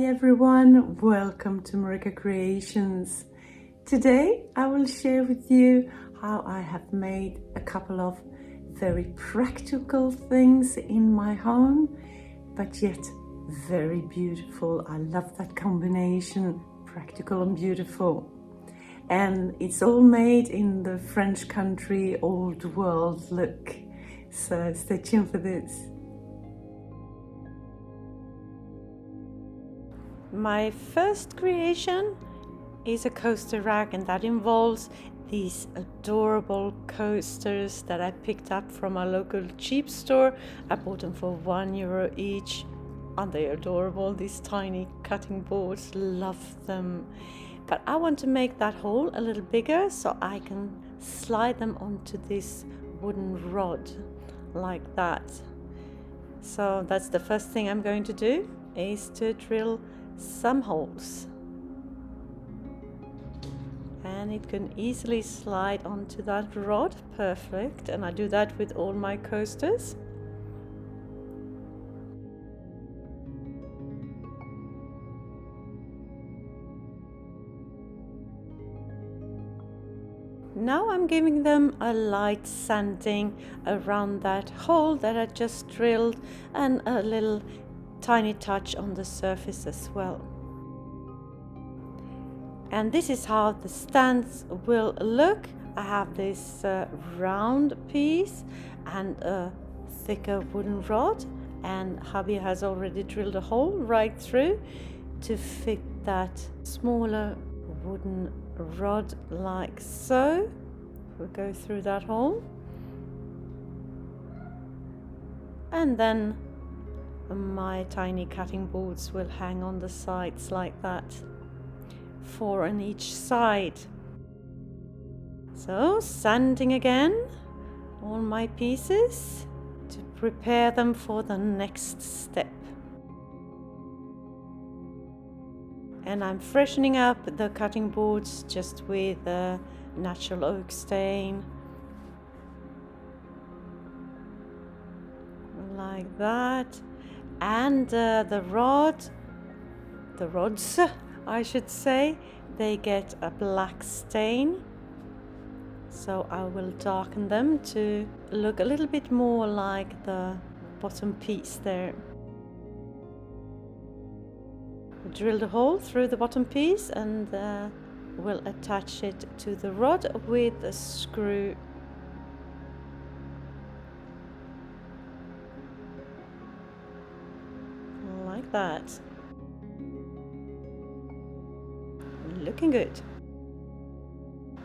everyone, welcome to MarikaCreations. Today I will share with you how I have made a couple of very practical things in my home, but yet very beautiful. I love that combination, practical and beautiful. And it's all made in the French country old world look. So stay tuned for this. My first creation is a coaster rack, and that involves these adorable coasters that I picked up from a local cheap store. I bought them for €1 each. Aren't they adorable? These tiny cutting boards, love them. But I want to make that hole a little bigger so I can slide them onto this wooden rod like that. So that's the first thing I'm going to do, is to drill some holes, and it can easily slide onto that rod. Perfect. And I do that with all my coasters. Now I'm giving them a light sanding around that hole that I just drilled, and a little tiny touch on the surface as well. And this is how the stands will look. I have this round piece and a thicker wooden rod, and hubby has already drilled a hole right through to fit that smaller wooden rod like so. We'll go through that hole, and then my tiny cutting boards will hang on the sides like that, 4 on each side. So sanding again all my pieces to prepare them for the next step. And I'm freshening up the cutting boards just with a natural oak stain like that. And the rods, I should say, they get a black stain. So I will darken them to look a little bit more like the bottom piece there. Drill a hole through the bottom piece, and we'll attach it to the rod with a screw. Like that. Looking good.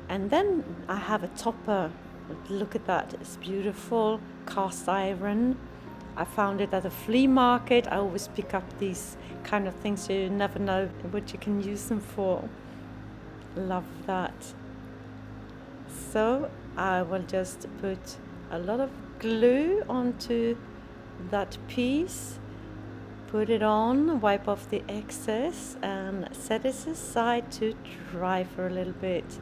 And then I have a topper. Look at that, it's beautiful, cast iron. I found it at a flea market. I always pick up these kind of things, so you never know what you can use them for. Love that. So I will just put a lot of glue onto that piece. Put it on, wipe off the excess, and set it aside to dry for a little bit.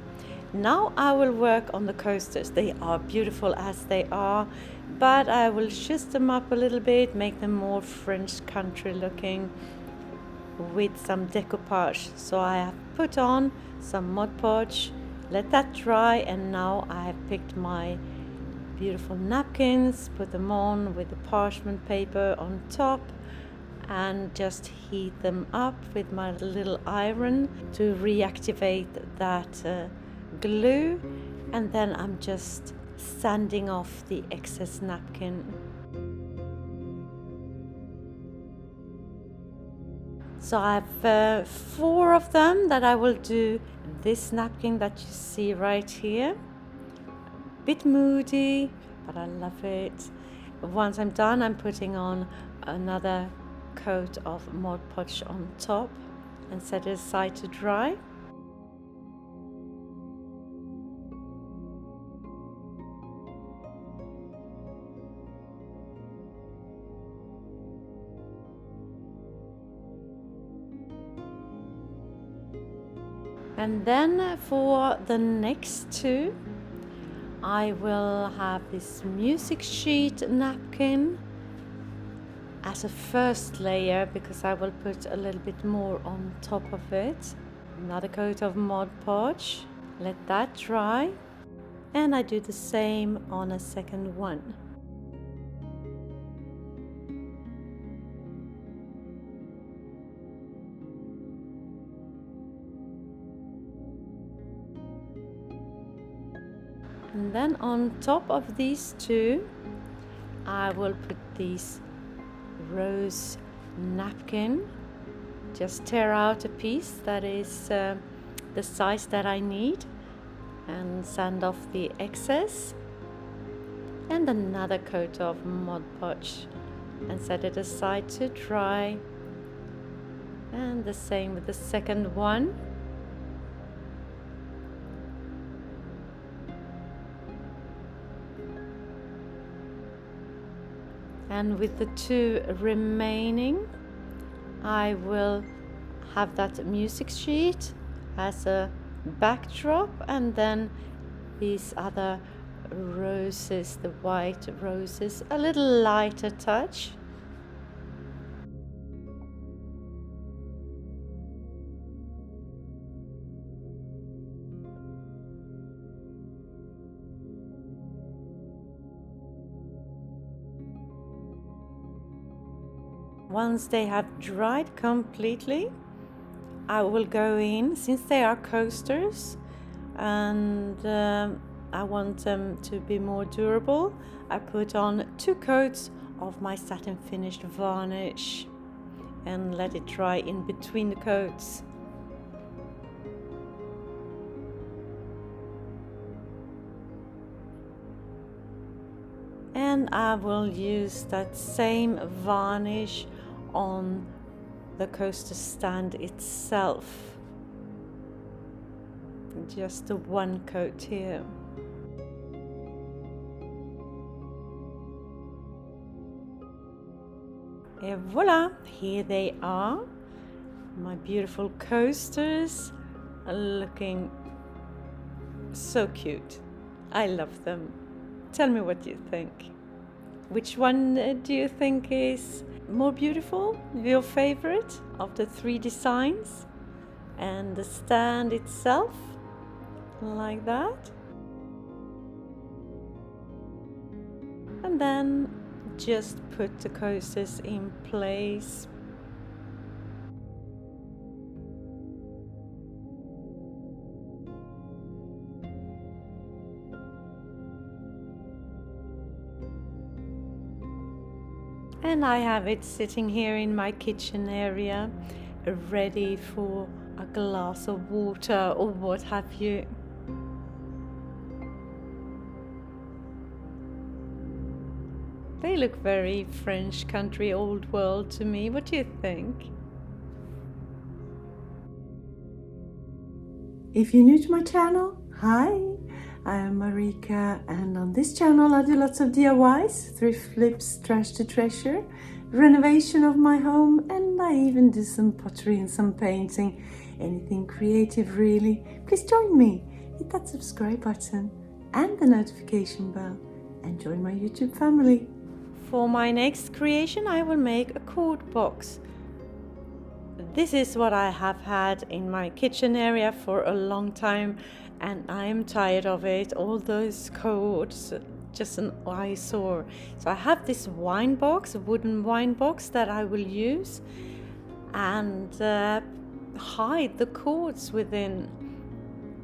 Now I will work on the coasters. They are beautiful as they are, but I will zhuzh them up a little bit, make them more French country looking with some decoupage. So I have put on some Mod Podge, let that dry, and now I have picked my beautiful napkins, put them on with the parchment paper on top, and just heat them up with my little iron to reactivate that glue. And then I'm just sanding off the excess napkin. So I have 4 of them that I will do this napkin that you see right here. Bit moody, but I love it. Once I'm done, I'm putting on another coat of Mod Podge on top and set it aside to dry. And then for the next 2, I will have this music sheet napkin, as a first layer because I will put a little bit more on top of it. Another coat of Mod Podge, let that dry, and I do the same on a second one. And then on top of these two, I will put these rose napkin. Just tear out a piece that is the size that I need and sand off the excess. And another coat of Mod Podge and set it aside to dry. And the same with the second one. And with the two remaining, I will have that music sheet as a backdrop, and then these other roses, the white roses, a little lighter touch. Once they have dried completely, I will go in, since they are coasters and I want them to be more durable, I put on 2 coats of my satin finished varnish and let it dry in between the coats. And I will use that same varnish on the coaster stand itself. Just the one coat here. Et voila, here they are, my beautiful coasters, looking so cute. I love them. Tell me what you think. Which one do you think is more beautiful? Your favorite of the 3 designs? And the stand itself, like that. And then just put the coasters in place. And I have it sitting here in my kitchen area, ready for a glass of water or what have you. They look very French country old world to me. What do you think? If you're new to my channel, hi, I am Marika, and on this channel I do lots of DIYs, thrift flips, trash to treasure, renovation of my home, and I even do some pottery and some painting. Anything creative really. Please join me, hit that subscribe button and the notification bell and join my YouTube family. For my next creation I will make a cord box. This is what I have had in my kitchen area for a long time and I am tired of it. All those cords, just an eyesore. So I have this wine box, a wooden wine box that I will use and hide the cords within.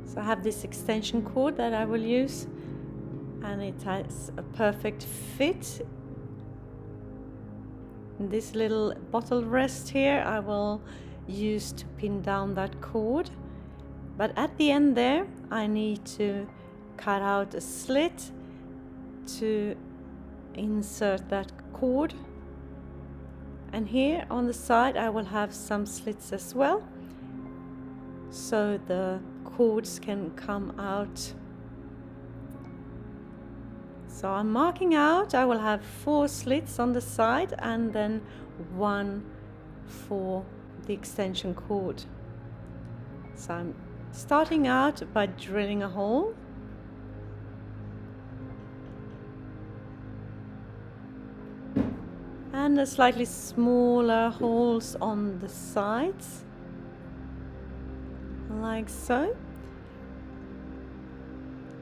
So I have this extension cord that I will use and it has a perfect fit. This little bottle rest here I will use to pin down that cord, but at the end there I need to cut out a slit to insert that cord, and here on the side I will have some slits as well so the cords can come out. So I'm marking out, I will have 4 slits on the side and then 1 for the extension cord. So I'm starting out by drilling a hole. And and the slightly smaller holes on the sides, like so.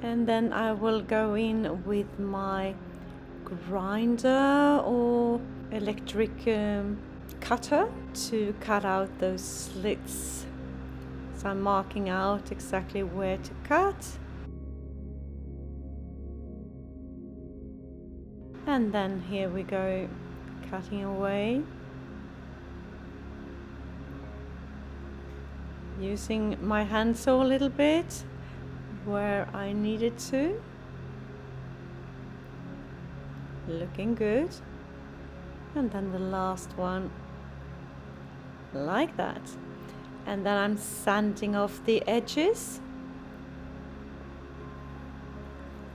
And then I will go in with my grinder or electric cutter to cut out those slits. So I'm marking out exactly where to cut. And then here we go, cutting away. Using my handsaw a little bit where I needed to. Looking good. And then the last one, like that. And then I'm sanding off the edges.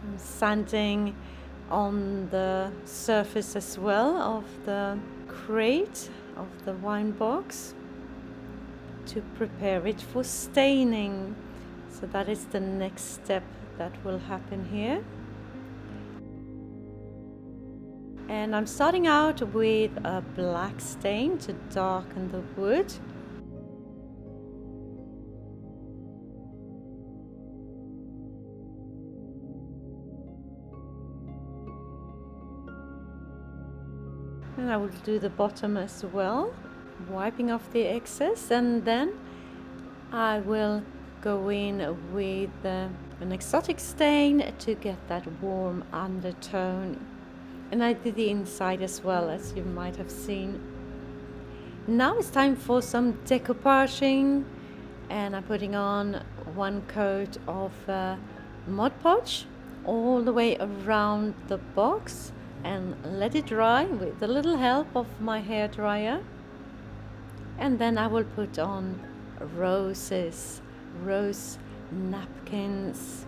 I'm sanding on the surface as well of the crate, of the wine box, to prepare it for staining. So that is the next step that will happen here. And I'm starting out with a black stain to darken the wood. And I will do the bottom as well, wiping off the excess, and then I will go in with an exotic stain to get that warm undertone. And I did the inside as well, as you might have seen. Now it's time for some decoupaging, and I'm putting on one coat of Mod Podge all the way around the box and let it dry with a little help of my hair dryer. And then I will put on roses, rose napkins,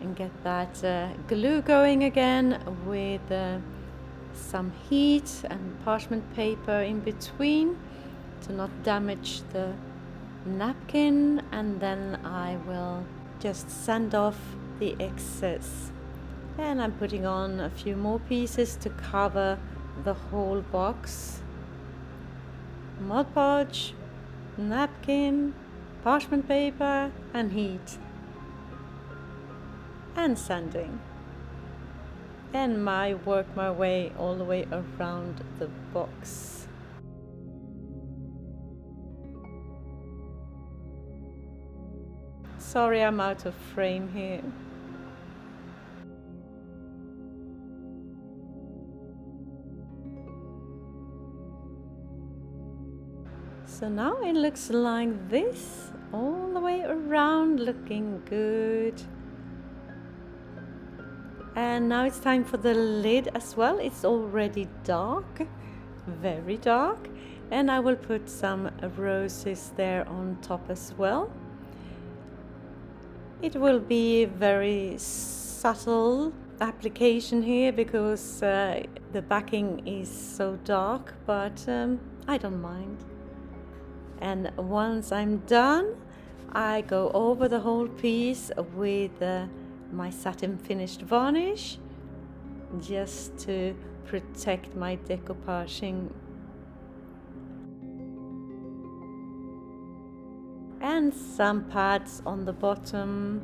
and get that glue going again with some heat and parchment paper in between to not damage the napkin. And then I will just sand off the excess, and I'm putting on a few more pieces to cover the whole box. Mod Podge, napkin, parchment paper, and heat, and sanding. And work my way all the way around the box. Sorry, I'm out of frame here. So now it looks like this, all the way around, looking good. And now it's time for the lid as well. It's already dark, very dark. And I will put some roses there on top as well. It will be very subtle application here because the backing is so dark, but I don't mind. And once I'm done, I go over the whole piece with my satin finished varnish, just to protect my decoupaging. And some pads on the bottom,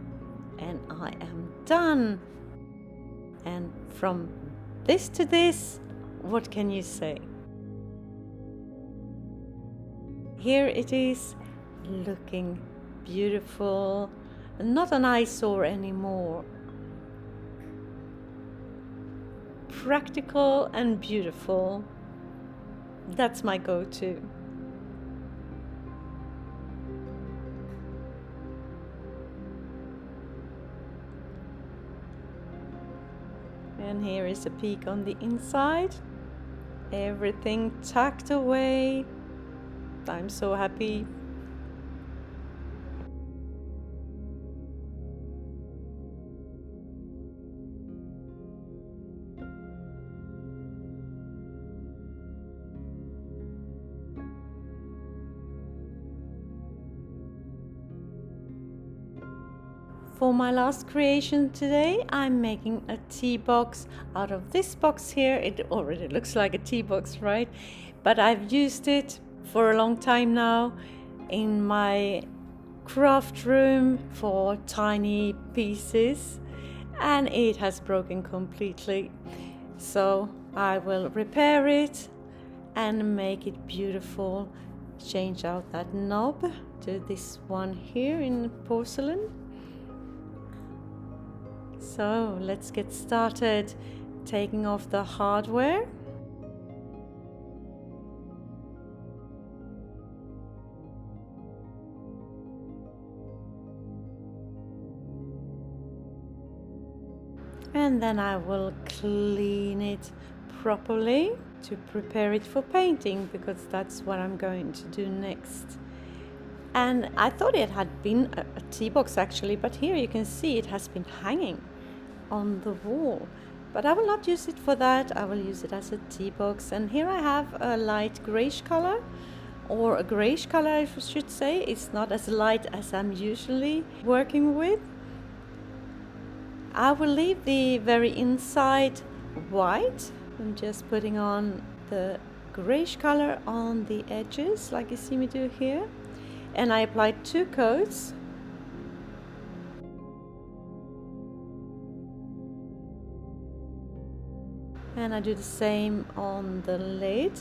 and I am done. And from this to this, what can you say? Here it is, looking beautiful, not an eyesore anymore. Practical and beautiful. That's my go-to. And here is a peek on the inside. Everything tucked away. I'm so happy. For my last creation today, I'm making a tea box out of this box here. It already looks like a tea box, right? But I've used it for a long time now in my craft room for tiny pieces, and it has broken completely. So I will repair it and make it beautiful. Change out that knob to this one here in porcelain. So let's get started taking off the hardware. And then I will clean it properly to prepare it for painting, because that's what I'm going to do next. And I thought it had been a tea box actually, but here you can see it has been hanging on the wall. But I will not use it for that, I will use it as a tea box. And here I have a light greyish color, or a greyish color I should say. It's not as light as I'm usually working with. I will leave the very inside white. I'm just putting on the greyish color on the edges like you see me do here. And I applied 2 coats. And I do the same on the lid.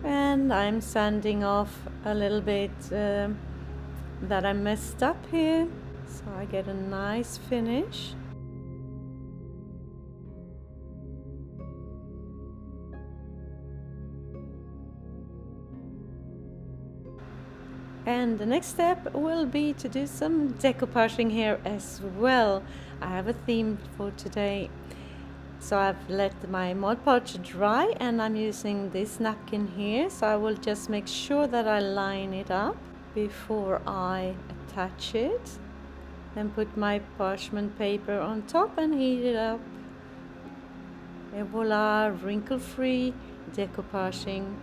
And I'm sanding off a little bit that I messed up here, so I get a nice finish. And the next step will be to do some decoupaging here as well. I have a theme for today. So I've let my Mod Podge dry, and I'm using this napkin here. So I will just make sure that I line it up before I attach it. Then put my parchment paper on top and heat it up. And voila, wrinkle-free decoupaging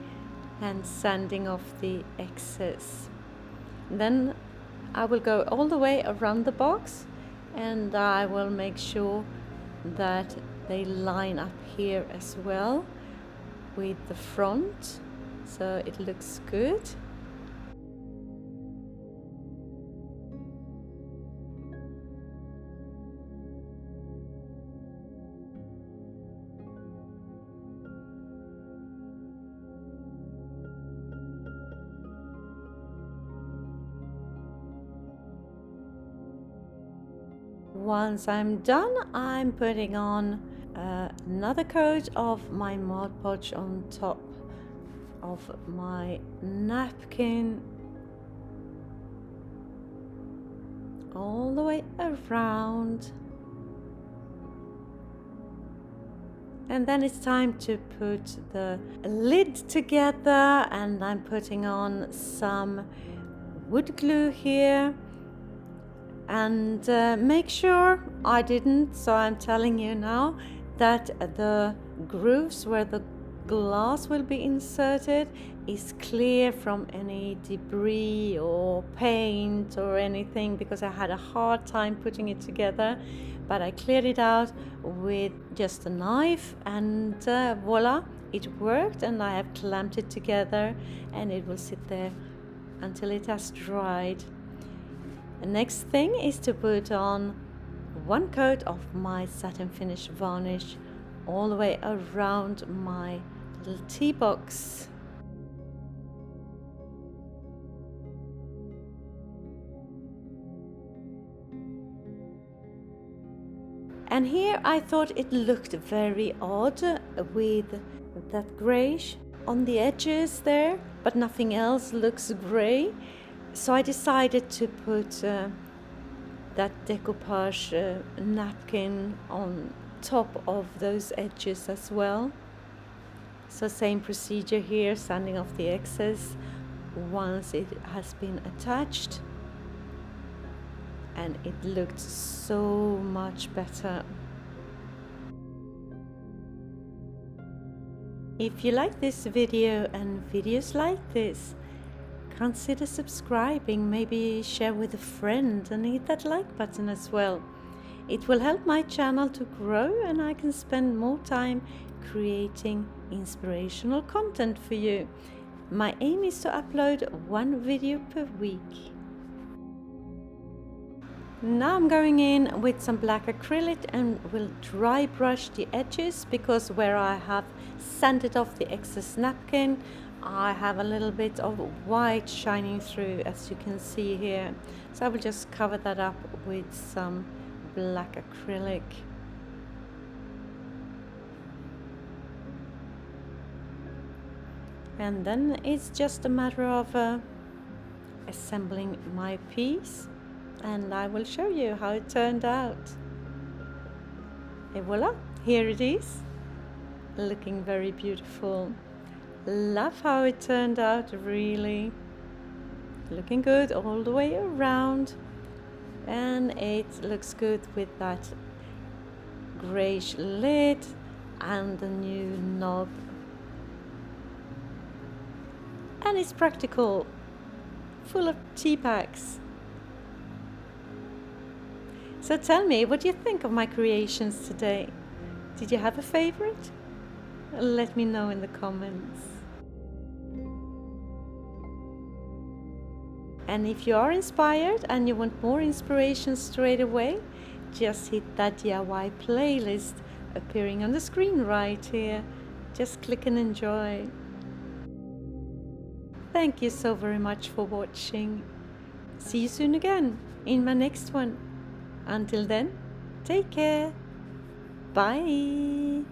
and sanding off the excess. Then I will go all the way around the box, and I will make sure that they line up here as well with the front, so it looks good. Once I'm done, I'm putting on another coat of my Mod Podge on top of my napkin, all the way around. And then it's time to put the lid together, and I'm putting on some wood glue here. And make sure I didn't, so I'm telling you now, that the grooves where the glass will be inserted is clear from any debris or paint or anything, because I had a hard time putting it together. But I cleared it out with just a knife, and voila, it worked. And I have clamped it together, and it will sit there until it has dried. The next thing is to put on 1 coat of my satin finish varnish all the way around my little tea box. And here I thought it looked very odd with that greyish on the edges there, but nothing else looks grey. So I decided to put that decoupage napkin on top of those edges as well. So same procedure here, sanding off the excess once it has been attached. And it looked so much better. If you like this video and videos like this, consider subscribing, maybe share with a friend and hit that like button as well. It will help my channel to grow and I can spend more time creating inspirational content for you. My aim is to upload one video per week. Now I'm going in with some black acrylic and will dry brush the edges, because where I have sanded off the excess napkin, I have a little bit of white shining through, as you can see here. So I will just cover that up with some black acrylic. And then it's just a matter of assembling my piece, and I will show you how it turned out. Et voila, here it is, looking very beautiful. Love how it turned out, really. Looking good all the way around, and it looks good with that greyish lid and the new knob. And it's practical, full of tea bags. So tell me, what do you think of my creations today? Did you have a favorite? Let me know in the comments. And if you are inspired and you want more inspiration straight away, just hit that DIY playlist appearing on the screen right here. Just click and enjoy. Thank you so very much for watching. See you soon again in my next one. Until then, take care. Bye.